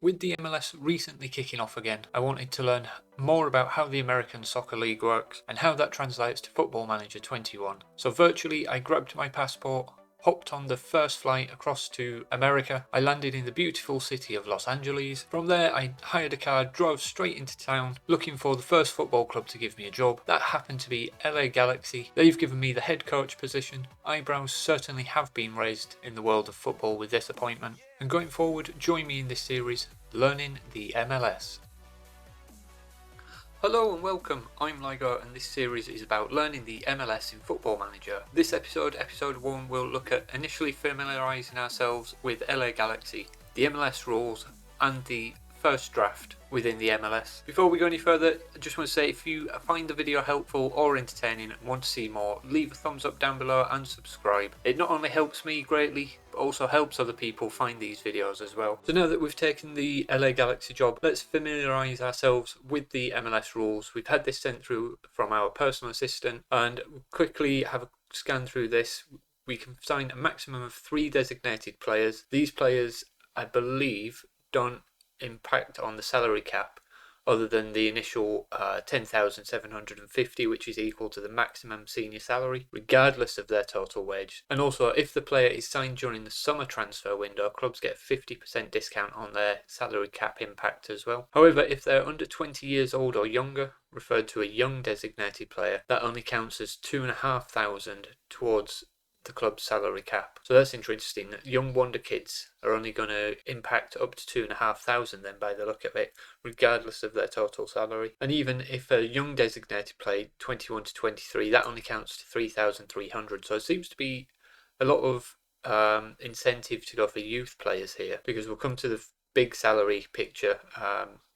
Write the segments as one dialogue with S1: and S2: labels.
S1: With the MLS recently kicking off again, I wanted to learn more about how the American Soccer League works and how that translates to Football Manager 21. So virtually I grabbed my passport, hopped on the first flight across to America. I landed in the beautiful city of Los Angeles. From there I hired a car, drove straight into town looking for the first football club to give me a job. That happened to be LA Galaxy. They've given me the head coach position. Eyebrows certainly have been raised in the world of football with this appointment. And going forward, join me in this series, Learning the MLS. Hello and welcome, I'm Lygo and this series is about learning the MLS in Football Manager. This episode 1, will look at initially familiarising ourselves with LA Galaxy, the MLS rules and the first draft within the MLS. Before we go any further, I just want to say if you find the video helpful or entertaining and want to see more, leave a thumbs up down below and subscribe. It not only helps me greatly, but also helps other people find these videos as well. So now that we've taken the LA Galaxy job, let's familiarise ourselves with the MLS rules. We've had this sent through from our personal assistant and we'll quickly have a scan through this. We can sign a maximum of 3 designated players. These players, I believe, don't impact on the salary cap other than the initial 10,750, which is equal to the maximum senior salary regardless of their total wage. And also if the player is signed during the summer transfer window, clubs get a 50% discount on their salary cap impact as well. However, if they're under 20 years old or younger, referred to a young designated player, that only counts as 2,500 towards the club's salary cap. So that's interesting. Young wonder kids are only going to impact up to 2,500 then by the look of it, regardless of their total salary. And even if a young designated player, 21 to 23, that only counts to 3,300. So it seems to be a lot of incentive to go for youth players here, because we'll come to the big salary picture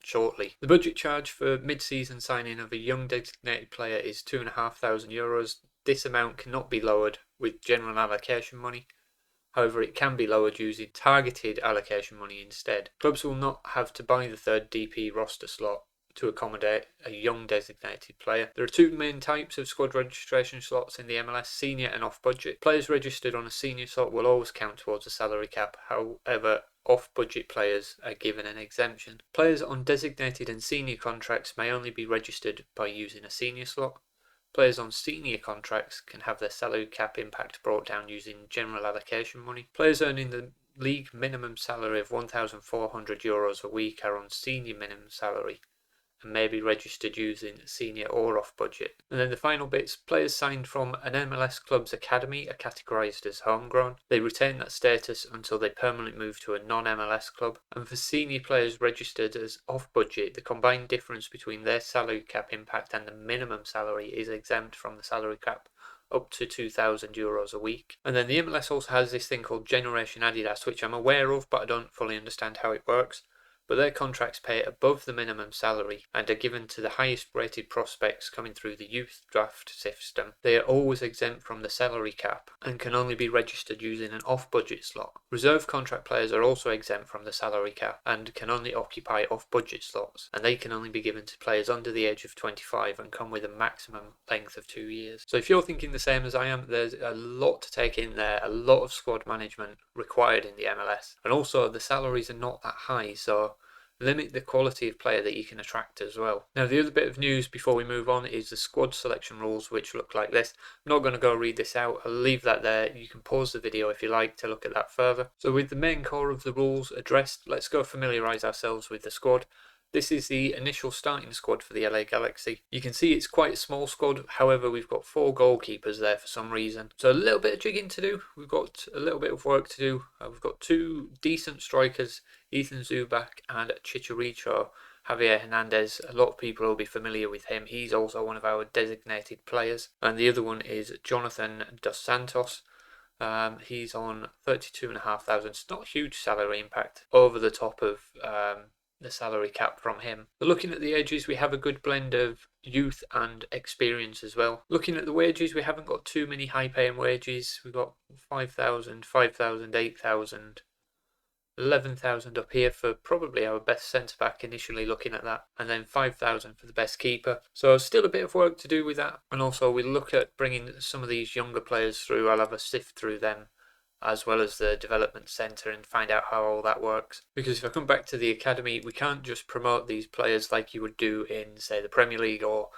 S1: shortly. The budget charge for mid-season signing of a young designated player is €2,500. This amount cannot be lowered with general allocation money. However, it can be lowered using targeted allocation money instead. Clubs will not have to buy the third DP roster slot to accommodate a young designated player. There are 2 main types of squad registration slots in the MLS, senior and off-budget. Players registered on a senior slot will always count towards the salary cap. However, off-budget players are given an exemption. Players on designated and senior contracts may only be registered by using a senior slot. Players on senior contracts can have their salary cap impact brought down using general allocation money. Players earning the league minimum salary of €1,400 a week are on senior minimum salary and may be registered using senior or off budget. And then the final bits, players signed from an MLS club's academy are categorised as homegrown. They retain that status until they permanently move to a non-MLS club. And for senior players registered as off budget, the combined difference between their salary cap impact and the minimum salary is exempt from the salary cap up to €2,000 a week. And then the MLS also has this thing called Generation Adidas, which I'm aware of, but I don't fully understand how it works. But their contracts pay above the minimum salary and are given to the highest rated prospects coming through the youth draft system. They are always exempt from the salary cap and can only be registered using an off-budget slot. Reserve contract players are also exempt from the salary cap and can only occupy off-budget slots, and they can only be given to players under the age of 25 and come with a maximum length of 2 years. So if you're thinking the same as I am, there's a lot to take in there, a lot of squad management required in the MLS, and also the salaries are not that high, so limit the quality of player that you can attract as well. Now the other bit of news before we move on is the squad selection rules, which look like this. I'm not going to go read this out, I'll leave that there. You can pause the video if you like to look at that further. So with the main core of the rules addressed, let's go familiarise ourselves with the squad. This is the initial starting squad for the LA Galaxy. You can see it's quite a small squad, however we've got 4 goalkeepers there for some reason. So a little bit of jigging to do, we've got a little bit of work to do. We've got 2 decent strikers, Ethan Zubak and Chicharito. Javier Hernandez, a lot of people will be familiar with him. He's also one of our designated players. And the other one is Jonathan Dos Santos. He's on 32,500. It's not a huge salary impact over the top of the salary cap from him. But looking at the ages, we have a good blend of youth and experience as well. Looking at the wages, we haven't got too many high paying wages. We've got 5,000, 5,000, 8,000, 11,000 up here for probably our best centre back initially looking at that, and then 5,000 for the best keeper. So still a bit of work to do with that, and also we'll look at bringing some of these younger players through. I'll have a sift through them as well as the development centre, and find out how all that works. Because if I come back to the academy, we can't just promote these players like you would do in, say, the Premier League or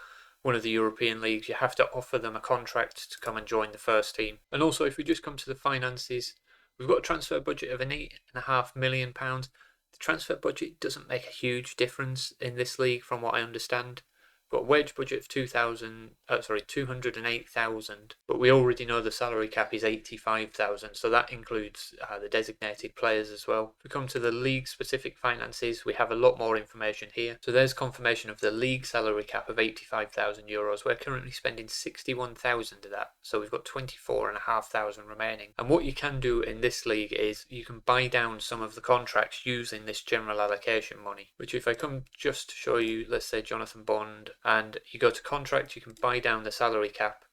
S1: one of the European leagues. You have to offer them a contract to come and join the first team. And also, if we just come to the finances, we've got a transfer budget of £8.5 million. The transfer budget doesn't make a huge difference in this league from what I understand. We've got a wage budget of 208,000, but we already know the salary cap is 85,000, so that includes the designated players as well. If we come to the league specific finances, we have a lot more information here. So there's confirmation of the league salary cap of €85,000. We're currently spending 61,000 of that, so we've got 24,500 remaining. And what you can do in this league is you can buy down some of the contracts using this general allocation money, which if I come just to show you, let's say Jonathan Bond, and you go to contract, you can buy down the salary cap,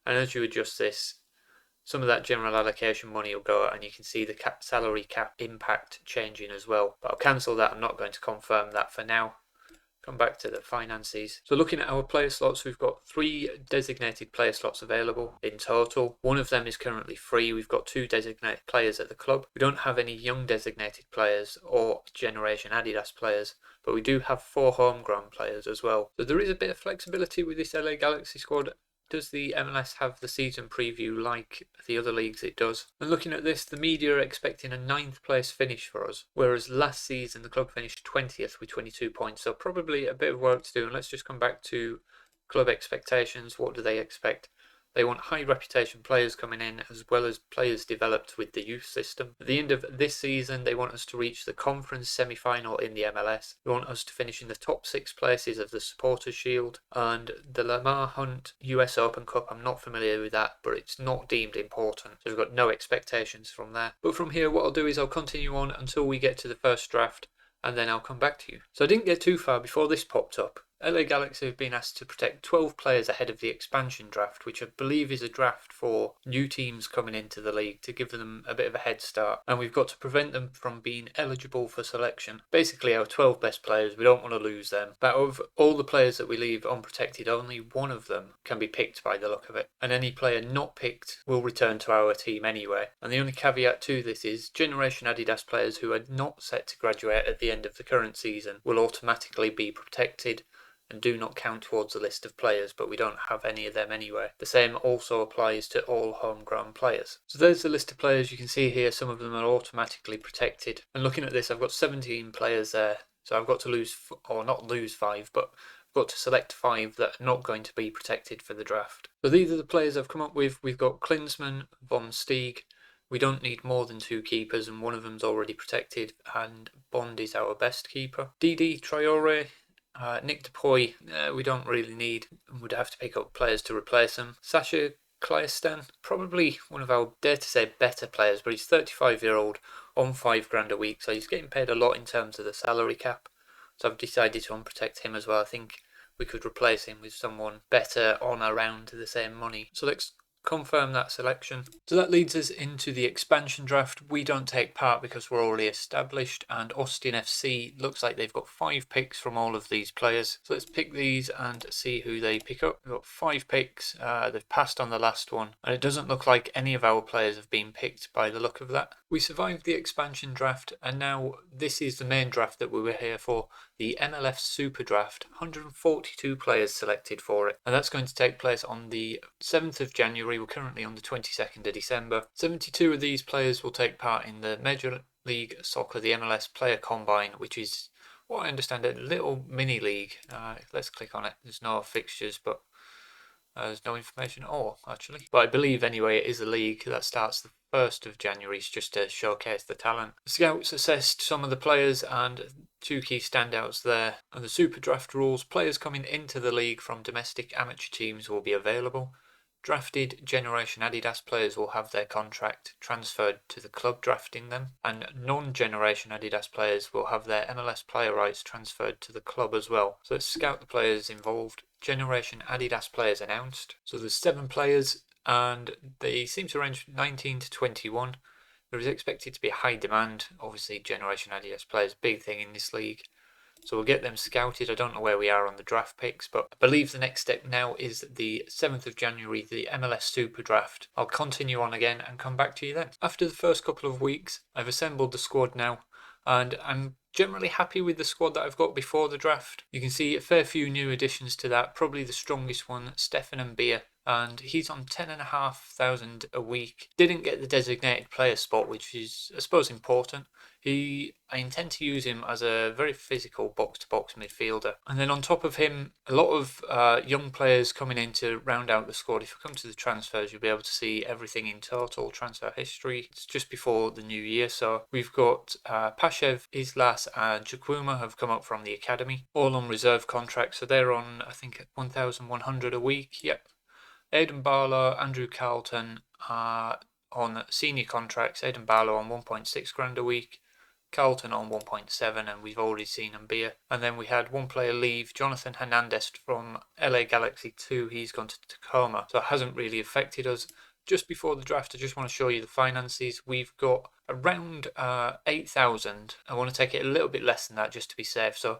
S1: and as you adjust this, some of that general allocation money will go, and you can see the salary cap impact changing as well. But I'll cancel that. I'm not going to confirm that for now. Come back to the finances. So looking at our player slots, we've got 3 designated player slots available in total. One of them is currently free. We've got 2 designated players at the club. We don't have any young designated players or Generation Adidas players, but we do have 4 homegrown players as well. So there is a bit of flexibility with this LA Galaxy squad. Does the MLS have the season preview like the other leagues it does? And looking at this, the media are expecting a 9th place finish for us, whereas last season the club finished 20th with 22 points, so probably a bit of work to do. And let's just come back to club expectations. What do they expect? They want high reputation players coming in, as well as players developed with the youth system. At the end of this season, they want us to reach the conference semi-final in the MLS. They want us to finish in the top 6 places of the Supporters' Shield. And the Lamar Hunt US Open Cup, I'm not familiar with that, but it's not deemed important. So we've got no expectations from there. But from here, what I'll do is I'll continue on until we get to the first draft, and then I'll come back to you. So I didn't get too far before this popped up. LA Galaxy have been asked to protect 12 players ahead of the expansion draft, which I believe is a draft for new teams coming into the league to give them a bit of a head start, and we've got to prevent them from being eligible for selection. Basically, our 12 best players, we don't want to lose them. But of all the players that we leave unprotected, only one of them can be picked by the look of it, and any player not picked will return to our team anyway. And the only caveat to this is Generation Adidas players who are not set to graduate at the end of the current season will automatically be protected and do not count towards the list of players, but we don't have any of them anyway. The same also applies to all homegrown players. So there's the list of players. You can see here some of them are automatically protected. And looking at this, I've got 17 players there. So I've got to lose, or not lose 5, but I've got to select 5 that are not going to be protected for the draft. So these are the players I've come up with. We've got Klinsmann, Von Steeg. We don't need more than 2 keepers, and one of them's already protected, and Bond is our best keeper. Didi Traore, Nick DePoy, we don't really need. We'd have to pick up players to replace him. Sasha Cleistan, probably one of our, dare to say, better players, but he's 35-year-old on £5,000 a week, so he's getting paid a lot in terms of the salary cap. So I've decided to unprotect him as well. I think we could replace him with someone better on around the same money. So let's confirm that selection. So that leads us into the expansion draft. We don't take part because we're already established, and Austin FC looks like they've got 5 picks from all of these players. So let's pick these and see who they pick up. We've got 5 picks. They've passed on the last one, and it doesn't look like any of our players have been picked by the look of that. We survived the expansion draft, and now this is the main draft that we were here for, the MLS Superdraft. 142 players selected for it, and that's going to take place on the 7th of January. We're currently on the 22nd of December. 72 of these players will take part in the Major League Soccer, the MLS Player Combine, which is, what I understand, a little mini league. Let's click on it. There's no fixtures, but there's no information at all, actually. But I believe, anyway, it is a league that starts the 1st of January, just to showcase the talent. The scouts assessed some of the players, and 2 key standouts there. And the Superdraft rules, players coming into the league from domestic amateur teams will be available. Drafted Generation Adidas players will have their contract transferred to the club drafting them, and non-Generation Adidas players will have their MLS player rights transferred to the club as well. So let's scout the players involved. Generation Adidas players announced. So there's 7 players, and they seem to range 19 to 21. There is expected to be a high demand. Obviously, Generation Adidas players, big thing in this league. So we'll get them scouted. I don't know where we are on the draft picks, but I believe the next step now is the 7th of January, the MLS Superdraft. I'll continue on again and come back to you then. After the first couple of weeks, I've assembled the squad now, and I'm generally happy with the squad that I've got before the draft. You can see a fair few new additions to that. Probably the strongest one, Stefan Mbia, and he's on 10,500 a week. Didn't get the designated player spot, which is, I suppose, important. I intend to use him as a very physical box-to-box midfielder. And then on top of him, a lot of young players coming in to round out the squad. If you come to the transfers, you'll be able to see everything in total, transfer history. It's just before the new year, so we've got Pashev, Islas and Chukwuma have come up from the academy, all on reserve contracts, so they're on, I think, 1,100 a week. Yep. Aidan Barlow, Andrew Carlton are on senior contracts. Aidan Barlow on 1.6 grand a week, Carlton on 1.7, and we've already seen Mbia. And then we had one player leave, Jonathan Hernandez from LA Galaxy 2. He's gone to Tacoma, so it hasn't really affected us. Just before the draft, I just want to show you the finances. We've got around 8,000. I want to take it a little bit less than that just to be safe. So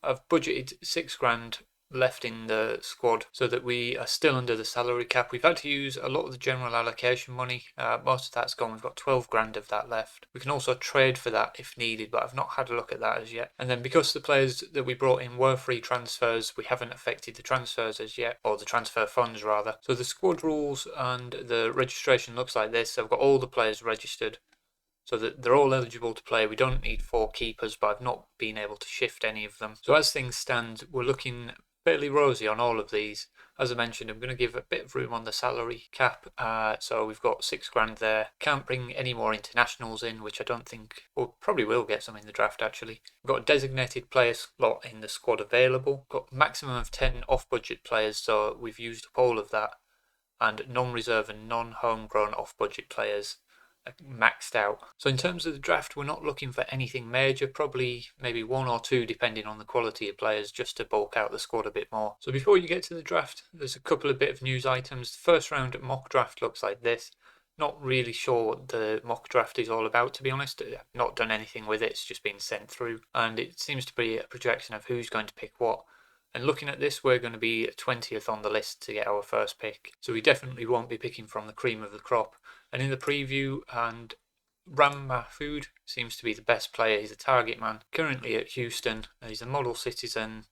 S1: I've budgeted 6 grand left in the squad so that we are still under the salary cap. We've had to use a lot of the general allocation money. Most of that's gone. We've got 12 grand of that left. We can also trade for that if needed, but I've not had a look at that as yet. And then because the players that we brought in were free transfers, we haven't affected the transfers as yet, or the transfer funds rather. So the squad rules and the registration looks like this. I've got all the players registered so that they're all eligible to play. We don't need 4 keepers, but I've not been able to shift any of them. So as things stand, we're looking fairly rosy on all of these. As I mentioned, I'm going to give a bit of room on the salary cap, so we've got 6 grand there. Can't bring any more internationals in, which I don't think, well, probably will get some in the draft actually. We've got a designated player slot in the squad available. Got maximum of 10 off-budget players, so we've used up all of that, and non-reserve and non-homegrown off-budget players maxed out. So in terms of the draft, we're not looking for anything major, probably maybe 1 or 2 depending on the quality of players, just to bulk out the squad a bit more. So before you get to the draft, there's a couple of bit of news items. The first round mock draft looks like this. Not really sure what the mock draft is all about, to be honest. I've not done anything with it, it's just been sent through, and it seems to be a projection of who's going to pick what. And looking at this, we're going to be 20th on the list to get our first pick, so we definitely won't be picking from the cream of the crop. And in the preview, and Ram Mahfood seems to be the best player. He's a target man, currently at Houston. He's a model citizen,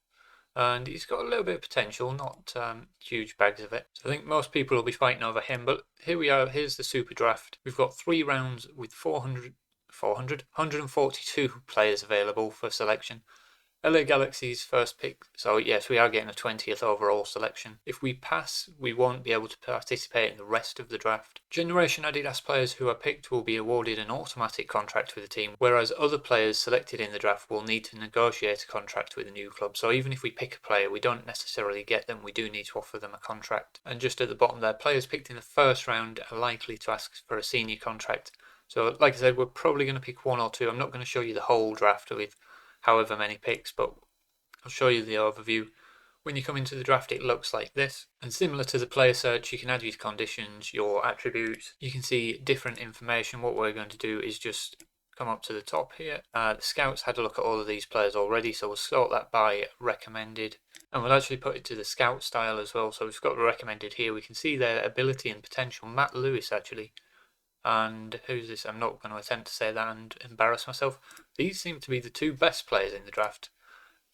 S1: and he's got a little bit of potential, not huge bags of it. So I think most people will be fighting over him, but here we are. Here's the super draft. We've got 3 rounds with 142 players available for selection. LA Galaxy's first pick, so yes, we are getting a 20th overall selection. If we pass, we won't be able to participate in the rest of the draft. Generation Adidas players who are picked will be awarded an automatic contract with the team, whereas other players selected in the draft will need to negotiate a contract with a new club. So even if we pick a player, we don't necessarily get them, we do need to offer them a contract. And just at the bottom there, players picked in the first round are likely to ask for a senior contract. So like I said, we're probably going to pick 1 or 2. I'm not going to show you the whole draft with however many picks, but I'll show you the overview. When you come into the draft, it looks like this, and similar to the player search, you can add your conditions, your attributes, you can see different information. What we're going to do is just come up to the top here. The scouts had a look at all of these players already, so we'll sort that by recommended, and we'll actually put it to the scout style as well. So we've got the recommended here. We can see their ability and potential. Matt Lewis actually. And who's this? I'm not going to attempt to say that and embarrass myself. These seem to be the 2 best players in the draft.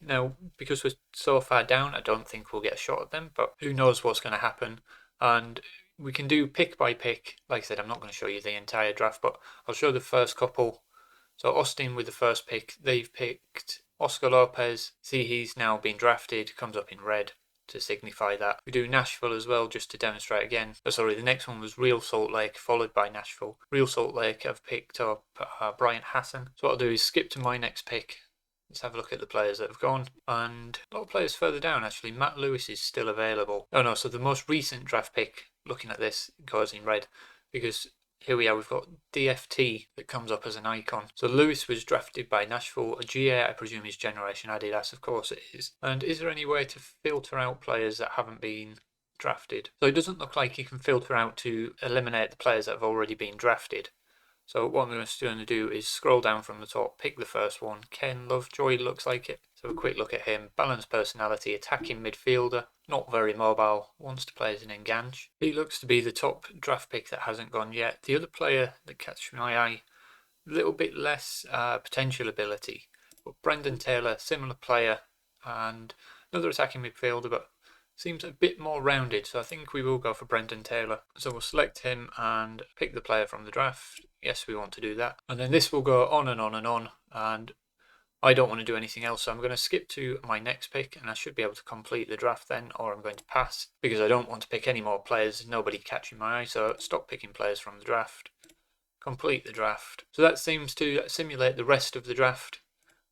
S1: Now, because we're so far down, I don't think we'll get a shot at them, but who knows what's going to happen. And we can do pick by pick. Like I said, I'm not going to show you the entire draft, but I'll show the first couple. So Austin with the first pick, they've picked Oscar Lopez. See, he's now been drafted, comes up in red to signify that. We do Nashville as well, just to demonstrate again. Oh, sorry, the next one was Real Salt Lake, followed by Nashville. Real Salt Lake have picked up Brian Hassan. So what I'll do is skip to my next pick. Let's have a look at the players that have gone. And a lot of players further down, actually. Matt Lewis is still available. Oh no, so the most recent draft pick, looking at this, goes in red, because here we are, we've got DFT that comes up as an icon. So Lewis was drafted by Nashville, a GA, I presume is Generation Adidas, of course it is. And is there any way to filter out players that haven't been drafted? So it doesn't look like you can filter out to eliminate the players that have already been drafted. So what I'm just going to do is scroll down from the top, pick the first one. Ken Lovejoy looks like it. So a quick look at him. Balanced personality, attacking midfielder, not very mobile, wants to play as an enganche. He looks to be the top draft pick that hasn't gone yet. The other player that catches my eye, a little bit less potential ability. But Brendan Taylor, similar player, and another attacking midfielder, but seems a bit more rounded, so I think we will go for Brendan Taylor. So we'll select him and pick the player from the draft. Yes, we want to do that. And then this will go on and on and on, and I don't want to do anything else, so I'm going to skip to my next pick, and I should be able to complete the draft then, or I'm going to pass, because I don't want to pick any more players, nobody catching my eye, so stop picking players from the draft. Complete the draft. So that seems to simulate the rest of the draft.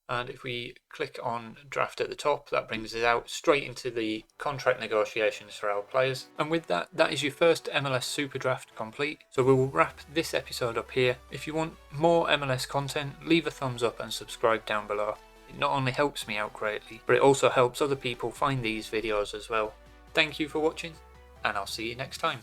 S1: And if we click on draft at the top, that brings us out straight into the contract negotiations for our players. And with that, that is your first MLS Superdraft complete. So we will wrap this episode up here. If you want more MLS content, leave a thumbs up and subscribe down below. It not only helps me out greatly, but it also helps other people find these videos as well. Thank you for watching, and I'll see you next time.